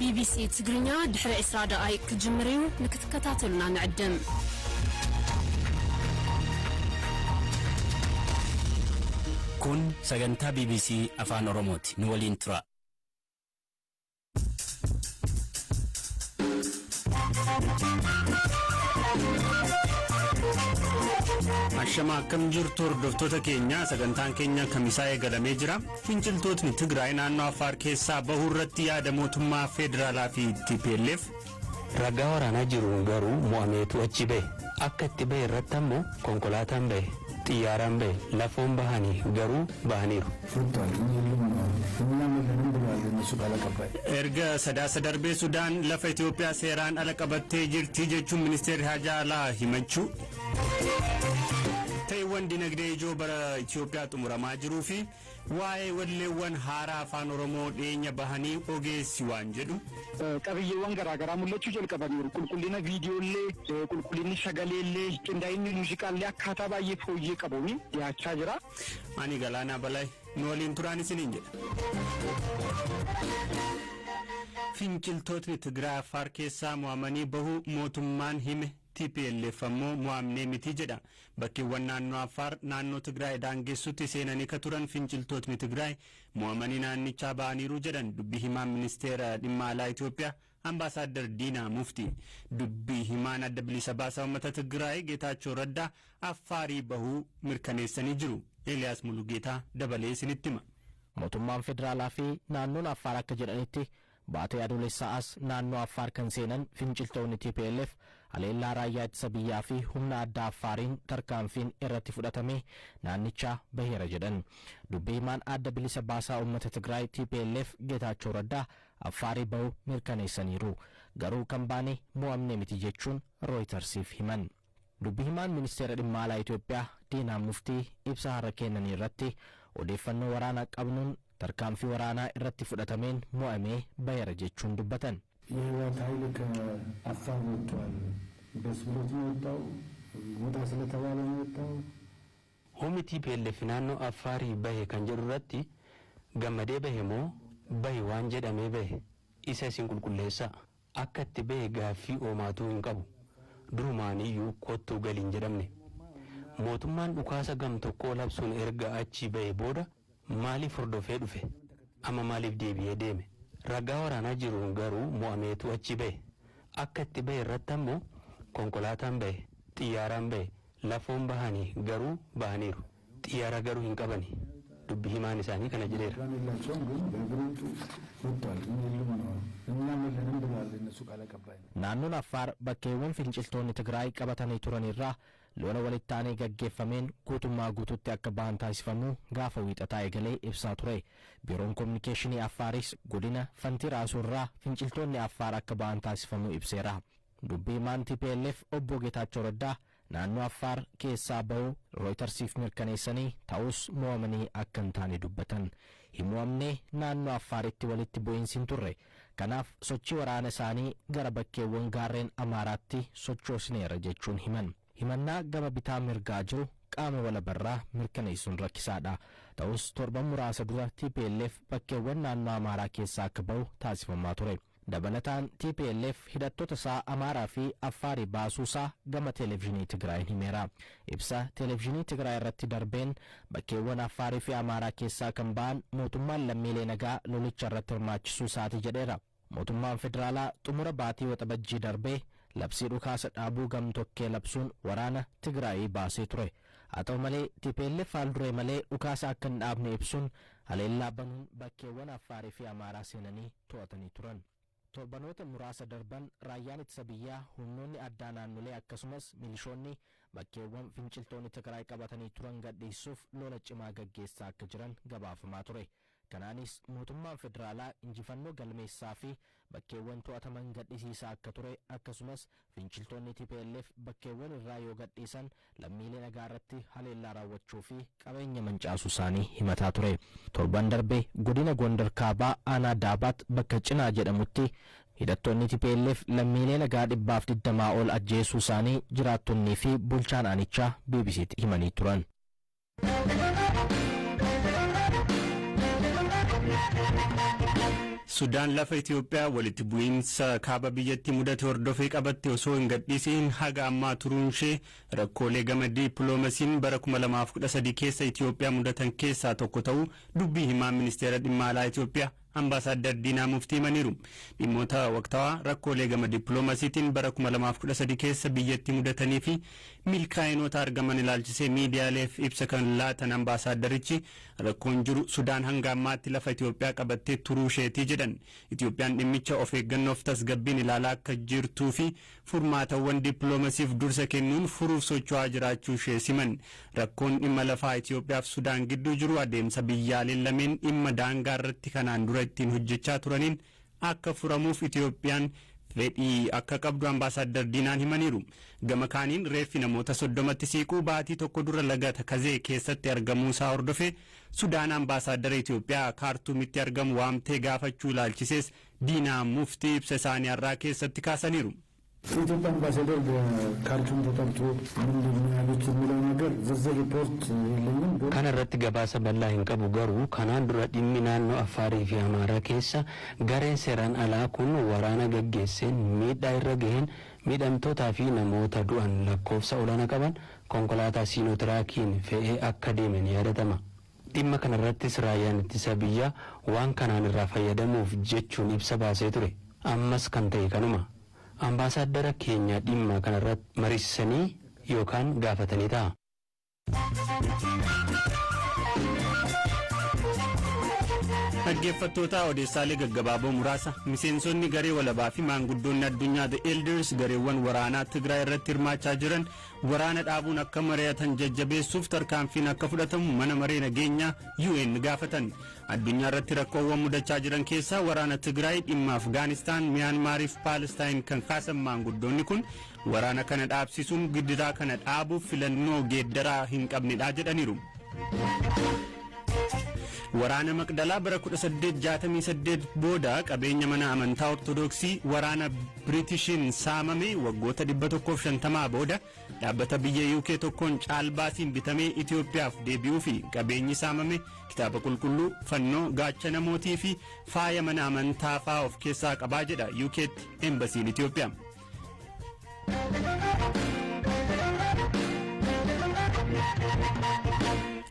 BBC تقرنيا دحر إسراء دقائق كجمريو نكتكتاتلنا نعدم كون سجنتا BBC أفان أوروموتي نولين ترا Ashama kam jirtur doftota keenya sagantaan keenya kamisaa eegalamee jira finciltootni Tigraay naannoo Affaar keessaa bahurratti yaada mootummaa federaalaa fi TPLF ragaa waraanaa jiru garuu mo'ameetu achi bahe akka itti bahe irratti ammoo konkolaataan bahe xiyyaaraan bahe lafoon bahanii garuu bahaniiru. erga sadaasa darbee Sudaan lafa Itoophiyaa seeraan ala qabattee jirti jechuun ministeerri Haajaa Alaa himachuu Taiwan dinagdee ijoo bara Itoophiyaa xumuramaa jiruu fi waa'ee walleewwan haaraa afaan Oromoo dhiyeenya bahanii ogeessi waan jedhu qabiyyeewwan garaagaraa mul'achuu jalqabaniiru qulqullina viidiyoolee qulqullinni sagaleellee qindaa'inni muuziqaallee akkaataa baay'ee fooyyee qabuun dhiyaachaa jira. Ani Galaanaa Balay nu waliin turaan isiniin jedha. Finciltootni Tigraay Affaar keessaa mo'amanii bahuu mootummaan hime TPLF ammoo mo'amnee miti jedha. Bakkeewwan naannoo Affaar naannoo Tigraay daangessutti seenanii ka turan finciltootni Tigraay mo'amanii naannichaa ba'aniiru jedhan dubbii himaan ministeera dhimma alaa Itoophiyaa Ambaasaadder Diinaa Mufti. Dubbii himaan adda bilisa baasaa uummata Tigraay Geetaachoo Raddaa Affaarii bahuu mirkaneessanii jiru. Eliyaas Mulugeetaa dabalee isinitti hima. Mootummaan federaalaa fi naannoon Affaar akka jedhanitti baatee adoolessaas naannoo Affaar kan seenan finciltoonni TPLF haleellaa raayyaa ittisa biyyaa fi humna addaa Affaariin tarkaanfiin irratti fudhatame naannichaa baheera jedhan. Dubbii himaan adda bilisa baasaa uummata Tigraay TPLF Geetaachoo Raddaa Affaarii bahuu mirkaneessaniiru. Garuu kan baane mo'amne miti jechuun Rooyitersiif himan. Dubbii himaan ministeera dhimma alaa Itoophiyaa Diinaa Muftii ibsa har'a kennanii irratti odeeffannoo waraanaa qabnuun tarkaanfii waraanaa irratti fudhatameen mo'amee baheera jechuun dubbatan. የህወሓት ኃይል ከአፋር ወጥቷል በስብሎት ነው የወጣው ወጣ ስለተባለ ነው የወጣው humni TPLF naannoo Affaarii bahe kan jedhu irratti gammadee bahe moo bahe waan jedhamee bahe isa isin qulqulleessaa akka itti bahe gaaffii oomaatuu hin qabu durumaaniyyuu kottuu galiin jedhamne mootummaan dhukaasa gam tokkoo labsuun erga achi bahe booda maaliif hordofee dhufe amma maaliif deebi'ee deeme ragaa waraanaa jiru garuu mo'ameetu achi bahe akka itti bahe irratti ammoo konkolaataan bahe xiyyaaraan bahe lafoon bahanii garuu bahaniiru xiyyaara garuu hin qabani dubbii himaan isaanii kana jedheera. naannoon Affaar bakkeewwan finciltoonni Tigraay qabatanii turan irraa lola walitti aanee gaggeeffameen guutummaa guututti akka bahan taasifamu gaafa wiixataa eegalee ibsaa ture. Biiroon Kominikeeshinii Affaaris godina Fantiraasuu irraa finciltoonni Affaar akka bahan taasifamu ibseera. Dubbii himaan TPLF obbo Geetaachoo Raddaa naannoo Affaar keessaa bahuu Rooyitersiif mirkaneessanii ta'us mo'amanii akka hin taane dubbatan. Himoamnee naannoo Affaaritti walitti bu'iinsi hin turre. Kanaaf sochii waraana isaanii gara bakkeewwan gaarreen Amaaraatti sochoosneera jechuun himan. Himannaa gama bitaa mirgaa jiru qaama walabarraa mirkaneessuun rakkisaadha. Ta'us torban muraasa dura TPLF bakkeewwan naannoo Amaaraa keessaa akka bahu taasifamaa ture. Dabalataan TPLF hidhattoota isaa Amaaraa fi Affaarii baasuusaa gama televezyiinii Tigraay himeera. Ibsa televezyiinii Tigraay irratti darbeen bakkeewwan Affaarii fi Amaaraa keessaa kan ba'an mootummaan lammiilee nagaa lolicha irratti hirmaachisuu isaati jedheera. Mootummaan federaalaa xumura baatii waxabajjii darbee labsii dhukaasa dhaabuu gamtokkee labsuun waraana Tigraay baasee ture. Haa ta'u malee TPLF haalduree malee dhukaasa akka hin dhaabne ibsuun haleellaa banuun bakkeewwan Affaarii fi Amaaraa seenanii to'atanii turan. Torbanoota muraasa darban raayyaan ittisa biyyaa humnoonni addaa naannolee akkasumas milishoonni bakkeewwan finciltoonni Tigraay qabatanii turan gadhiisuuf lola cimaa gaggeessaa akka jiran gabaafamaa ture. Kanaanis mootummaan federaalaa injifannoo galmeessaa fi bakkeewwan to'ataman gadhiisiisaa akka ture akkasumas finciltoonni TPLF bakkeewwan irraa yoo gadhiisan lammiilee nagaa irratti haleellaa raawwachuu fi qabeenya mancaasuu isaanii himataa ture. Torban darbee godina Gondar Kaabaa aanaa Daabaat bakka Cinaa jedhamutti hidhattoonni TPLF lammiilee nagaa 120 ol ajjeesuu isaanii jiraattonnii fi bulchaan aanichaa BBC'tti himanii turan. Sudaan lafa Itoophiyaa walitti bu'iinsa kaaba biyyatti mudate hordofee qabatte osoo hin gadhiisiin haga ammaa turuun ishee rakkoolee gama diippiloomasiin bara 2013 keessa Itoophiyaa mudatan keessaa tokko ta'uu dubbii himaa ministeera dhimma alaa Itoophiyaa Ambaasaadder Diinaa Muftii himaniiru. Dhimmoota waqtawaa rakkoolee gama diippiloomasiitiin bara 2013 keessa biyyatti mudatanii fi milkaa'inoota argaman ilaalchisee miidiyaaleef ibsa kan laatan ambaasaadarichi rakkoon jiru Sudaan hanga ammaatti lafa Itoophiyaa qabattee turuu isheetii jedhan. Itoophiyaan dhimmicha of eeggannoof tasgabbiin ilaalaa akka jirtuu fi furmaatawwan diippiloomasiif dursa kennuun furuuf socho'aa jiraachuu ishee siman. Rakkoon dhimma lafaa Itoophiyaaf Sudaan gidduu jiru adeemsa biyyaaleen lameen dhimma daangaa irratti kanaan dura ittiin hojjechaa turaniin akka furamuuf Itoophiyaan fedhii akka qabdu ambaasaadder Diinaan himaniiru. Gama kaaniin reeffi namoota 30tti siquu baatii tokko dura laga Takazee keessatti argamuu isaa hordofee Sudaan ambaasaadder Itoophiyaa Kaartuumitti argamu waamtee gaafachuu ilaalchisees Diinaa Muftii ibsa isaanii har'aa keessatti kaasaniiru. የኢትዮጵያ አምባሳደር በካርቱም ተጠርቶ ምንድን ነው ያሉት የሚለው ነገር ዝርዝር ሪፖርት የለኝም። kana irratti gabaasa bal'aa hin qabu garuu kanaan dura dhimmi naannoo Affaarii fi Amaaraa keessa gareen seeraan alaa kun waraana gaggeesseen miidhaa irra gaheen miidhamtootaa fi namoota du'an lakkoofsa olaanaa qaban konkolaataa siinotiraakiin fe'ee akka deeman yaadatama. Dhimma kana irrattis raayyaan ittisa biyyaa waan kanaan irraa fayyadamuuf jechuun ibsa baasee ture. Ammas kan ta'e kanuma. Ambaasaadara keenya dhimma kanarratti mariisanii yookaan gaafatanii ta'a. Dhaggeeffattoota odeessaalee gaggabaaboo muraasa miseensonni garee walabaa fi maanguddoonni addunyaa The Elders gareewwan waraanaa Tigraay irratti hirmaachaa jiran waraana dhaabuun akka mari'atan jajjabeessuuf tarkaanfiin akka fudhatamu mana maree nageenyaa UN gaafatan. Addunyaa irratti rakkoowwan mudachaa jiran keessaa waraana Tigraay dhimma Afgaanistaan, Miyaanmaarii fi Paalestaan kan kaasan maanguddoonni kun waraana kana dhaabsisuun gidiraa kana dhaabuuf filannoo geeddaraa hin qabnedha jedhaniiru. Waraana Maqdalaa bara 1868 booda qabeenya mana amantaa Ortodoksii waraana Biritishiin saamame waggoota 150 booda dhaabbata biyya UK tokkoon caalbaasiin bitamee Itoophiyaaf deebi'uu fi qabeenyi saamame kitaaba qulqulluu, fannoo, gaachana mootii fi faaya mana amantaa fa'aa of keessaa qabaa jedha UK'tti embasiin Itoophiyaa.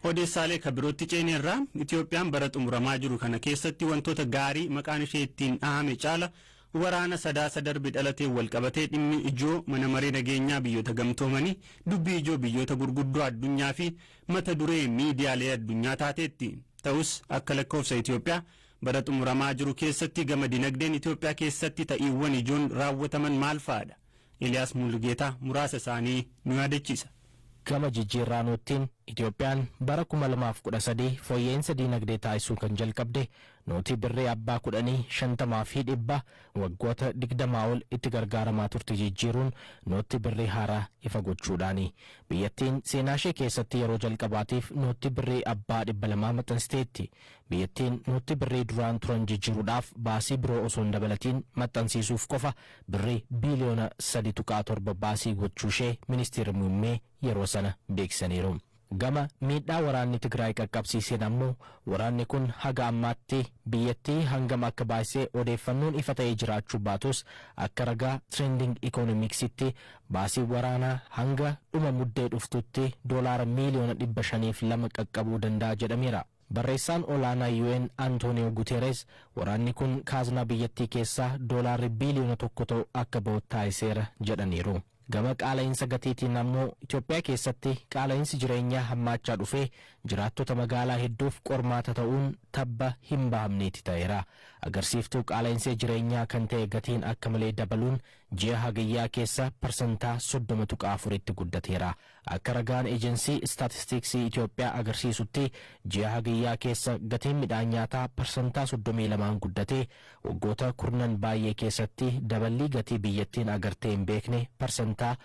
Odeessaalee kabirootti ceenerraa Itoophiyaan bara xumuramaa jiru kana keessatti wantoota gaarii maqaan ishee ittiin dhahame caala waraana sadaasa darbe dhalatee walqabatee dhimmi ijoo mana maree nageenyaa biyyoota gamtoomanii dubbii ijoo biyyoota gurguddoo addunyaa fi mata duree miidiyaalee addunyaa taateetti. Ta'us akka lakkoofsa Itoophiyaa bara xumuramaa jiru keessatti gama dinagdeen Itoophiyaa keessatti ta'iiwwan ijoon raawwataman maal fa'aadha? Eliyaas Mulgeetaa muraasa isaanii nu yaadachiisa. Gama jijjiirraanootiin Itoophiyaan bara 2013 fooyya'insa diinagdee taasisuu kan jalqabde nootii birrii abbaa 10, 50 fi 100 waggoota 20 ol itti gargaaramaa turte jijjiiruun nootii birrii haaraa ifa gochuudhaani. Biyyattiin seenaa ishee keessatti yeroo jalqabaatiif nootii birrii abbaa 200 maxxansiteetti. Biyyattiin nootii birrii duraan turan jijjiiruudhaaf baasii biroo osoo hin dabalatiin maxxansiisuuf qofa birrii biiliyoona 3.7 baasii gochuu ishee ministeerri muummee yeroo sana beeksisaniiru. Gama miidhaa waraanni Tigraay qaqqabsiiseen ammoo waraanni kun haga ammaatti biyyattii hangam akka baasee odeeffannoon ifa ta'ee jiraachuu baatus akka ragaa trending economicsitti baasii waraanaa hanga dhuma muddee dhuftutti doolaara miiliyoona 502 qaqqabuu danda'a jedhameera. Barreessaan olaanaa UN Antonio Guterres waraanni kun kaaznaa biyyattii keessaa doolaarri biiliyoona 1 ta'u akka ba'u taasiseera jedhaniiru. Gama qaala'insa gatiitiin ammoo Itoophiyaa keessatti qaala'insi jireenyaa hammaachaa dhufee jiraattota magaalaa hedduuf qormaata ta'uun tabba hin bahamneeti ta'eera. Agarsiiftuu qaala'insa jireenyaa kan ta'e gatiin akka malee dabaluun ji'a hagayyaa keessa parsantaa 30.4tti guddateera. Akka ragaan eejensii istaatistiksii Itoophiyaa agarsiisutti ji'a hagayyaa keessa gatiin midhaan nyaataa parsantaa 32 guddatee waggoota kurnan baay'ee keessatti daballii gatii biyyattiin agartee hin beekne parsantaa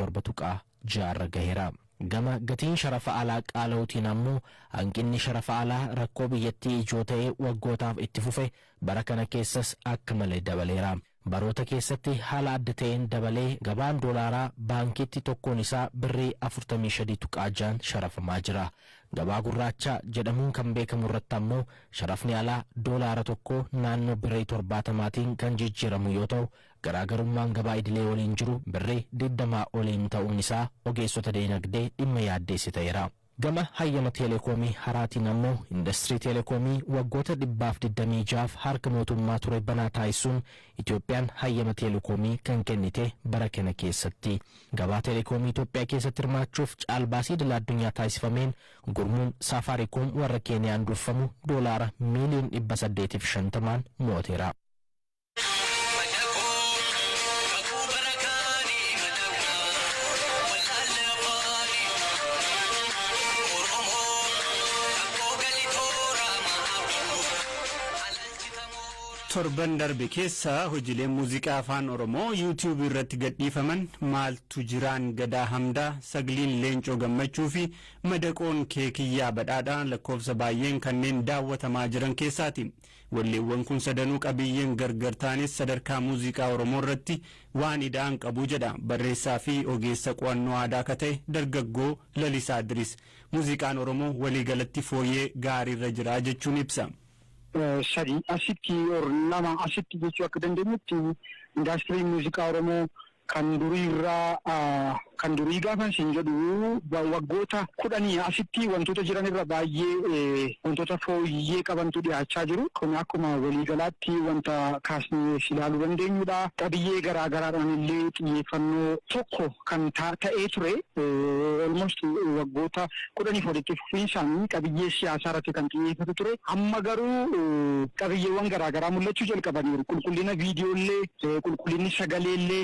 37.6 gaheera. Gama gatiin sharafa alaa qaala'uutiin ammoo hanqinni sharafa alaa rakkoo biyyattii ijoo ta'ee waggootaaf itti fufe bara kana keessas akka malee dabaleera. Baroota keessatti haala adda ta'een dabalee gabaan doolaaraa baankiitti tokkoon isaa birrii 45.6 sharafamaa jira. Gabaa gurraacha jedhamuun kan beekamu irratti ammoo sharafni alaa doolaara tokko naannoo birrii 70 kan jijjiiramu yoo ta'u garaagarummaan gabaa idilee waliin jiru birrii 20 oliin ta'uun isaa ogeessota dinagdee dhimma yaaddeessiteera. Gama hayyama teleekoomii haraatiin ammoo industirii teleekoomii waggoota 126 harka mootummaa ture banaa taasisuun Itoophiyaan hayyama teleekoomii kan kennite bara kana keessatti. Gabaa teleekoomii Itoophiyaa keessatti hirmaachuuf caalbaasii idil addunyaa taasifameen gurmuun Safaariikoom warra Keeniyaan durfamu doolaara miiliyoona 850 mooteera. torban darbe keessa hojiilee muuziqaa afaan Oromoo YouTube irratti gadhiifaman maaltu jiraan gadaa hamdaa sagliin leencoo gammachuu fi madaqoon keekiyyaa badhaadhaa lakkoofsa baay'een kanneen daawwatamaa jiran keessaati. Walleewwan kun sadanuu qabiyyeen gargar taanis sadarkaa muuziqaa Oromoo irratti waan ida'an qabu jedha barreessaa fi ogeessa qo'annoo aadaa ka ta'e dargaggoo Lalisaa Idris. Muuziqaan Oromoo waliigalatti fooyyee gaariirra jira jechuun ibsa. Sadi asitti lama asitti jechuu akka dandeenyutti indaastirii muuziqaa Oromoo kan durii irraa kan durii gaafa isin jedhu waggoota 10 asitti wantoota jiran irra baay'ee wantoota fooyyee qabantu dhiyaachaa jiru. Kun akkuma waliigalaatti wanta kaasnee ilaaluu dandeenyudha. Qabiyyee garaagaraadhaan illee xiyyeeffannoo tokko kan ta'ee ture almost waggoota 10 walitti fufiinsaan qabiyyee siyaasaa irratti kan xiyyeeffatu ture. Amma garuu qabiyyeewwan garaagaraa mul'achuu jalqabaniiru. Qulqullina viidiyoolee, qulqullinni sagaleellee,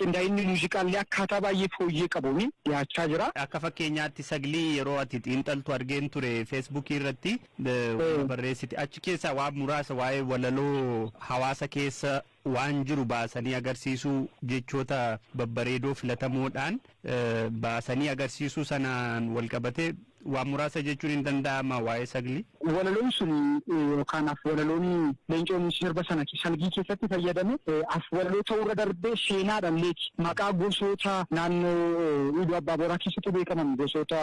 qindaa'inni muuziqaallee akkaataa baay'ee fooyyee qabuun dhiyaachaa jira. Akka fakkeenyaatti saglii yeroo ati xiinxaltu argeen ture Facebook irratti barreessiti achi keessa waan muraasa waa'ee walaloo hawaasa keessa waan jiru baasanii agarsiisuu jechoota babbareedoo filatamoodhaan baasanii agarsiisuu sanaan walqabate waan muraasa jechuun hin danda'ama waa'ee saglii. Walaloon sun yookaan walaloon leencoon sirba sana salgii keessatti fayyadame walaloo ta'uurra darbee seenaadhaan maqaa gosoota naannoo Idoo Abbaa Booraa keessatti beekaman gosoota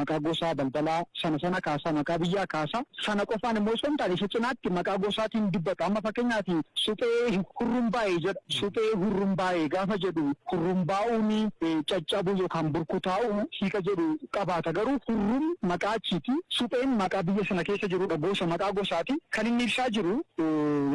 maqaa gosaa balbalaa sana kaasaa maqaa biyyaa kaasaa sana qofaan immoo osoo hin taane isa cinaatti maqaa gosaatiin dubbata. Amma fakkeenyaaf suphee hurrumbaa'ee jedha. Suphee hurrumbaa'ee gaafa jedhu hurrumbaa'uun caccabuu yookaan burkutaa'uu hiika jedhu qabaata. Garuu hurrum maqaa achiiti. Supheen maqaa biyya sana keessa jirudha. Gosa maqaa gosaati. Kan inni ibsaa jiru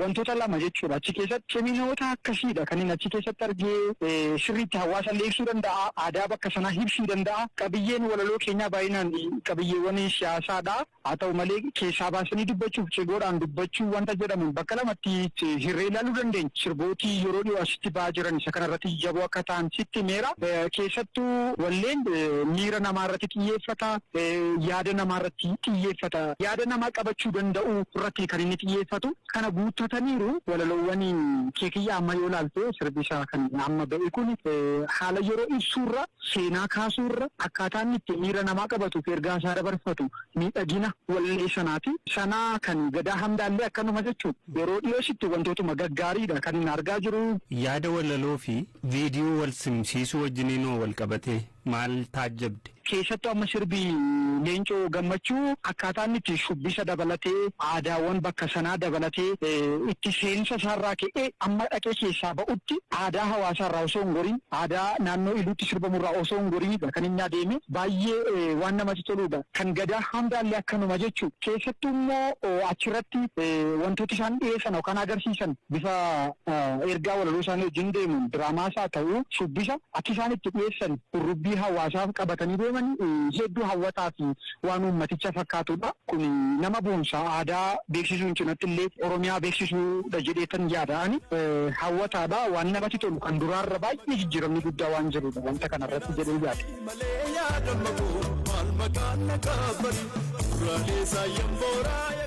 wantoota lama jechuudha. Achi keessatti seminoota akkasiidha. Kan inni achi keessatti argee sirriitti hawaasa illee ibsuu danda'a. Aadaa bakka sanaa ibsuu danda'a. Qabiyyeen walaloo keenyaa baay'inaan qabiyyeewwan siyaasaadha. Haa ta'u malee keessaa baasanii dubbachuuf cegoodhaan dubbachuu wanta jedhamu bakka lamatti hirree ilaaluu dandeenya. Sirbootii yeroo dhiyoo asitti ba'aa jiran isa kanarratti jaboo akka ta'an sitti meera. Keessattuu walleen miira namaa irratti xiyyeeffata. Yaada namaa irratti xiyyeeffata. Yaada namaa qabachuu danda'u irratti kan inni xiyyeeffatu. Kana guuttataniiru walaloowwan keekiyyaa amma yoo ilaalte sirbisaa kan amma ba'e kun haala yeroo ibsuurra seenaa kaasuurra akkaataa inni itti miira namaa qabatuuf ergaa isaa dabarfatu miidhagina wallee sanaati. Sanaa kan gadaa hamdaallee akkanuma jechuudha. Yeroo dhiyoositti wantootuma gaggaariidha kan inni argaa jiru. Yaada walaloo fi viidiyoo wal simsiisuu wajjiniinoo wal qabate maal taajjabde? Keessattuu amma sirbii leencoo gammachuu akkaataa inni itti shubbisa dabalatee aadaawwan bakka sanaa dabalatee itti seensa isaarraa ka'ee amma dhaqee keessaa ba'utti aadaa hawaasaarraa osoo hin goriin aadaa naannoo iluutti sirbamurraa osoo hin goriinidha kan inni adeeme baay'ee waan namatti toludha. Kan gadaa hamdaallee akkanuma jechuudha. Keessattuu immoo achirratti wantooti isaan dhiyeessan yookaan agarsiisan bifa ergaa walaloo isaanii wajjin deemuun diraamaas haa ta'u shubbisa akka isaan itti dhiyeessan hurrubbii hawaasaaf qabatanii deeman hedduu hawwataa fi waan uummaticha fakkaatudha. Kun nama boonsaa aadaa beeksisuun cinatti illee Oromiyaa beeksisuudha jedheetan yaada'ani hawwataadha waan namatti tolu kan duraarra baay'ee jijjiiramni guddaa waan jirudha wanta kanarratti jedhee yaada.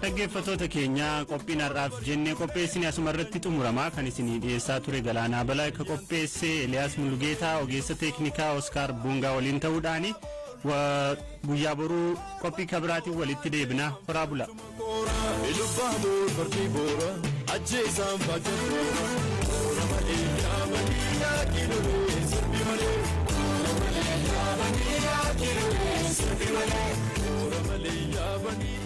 Dhaggeeffattoota keenya qophiin har'aaf jennee qopheessine asuma irratti xumurama. Kan isinii dhiyeessaa ture Galaanaa Balaa akka qopheesse Eliyaas Mulgeetaa ogeessa teeknikaa Oskaar Buungaa waliin ta'uudhaani guyyaa boruu qophii kabiraatiin walitti deebina. Horaa bula. biyya banii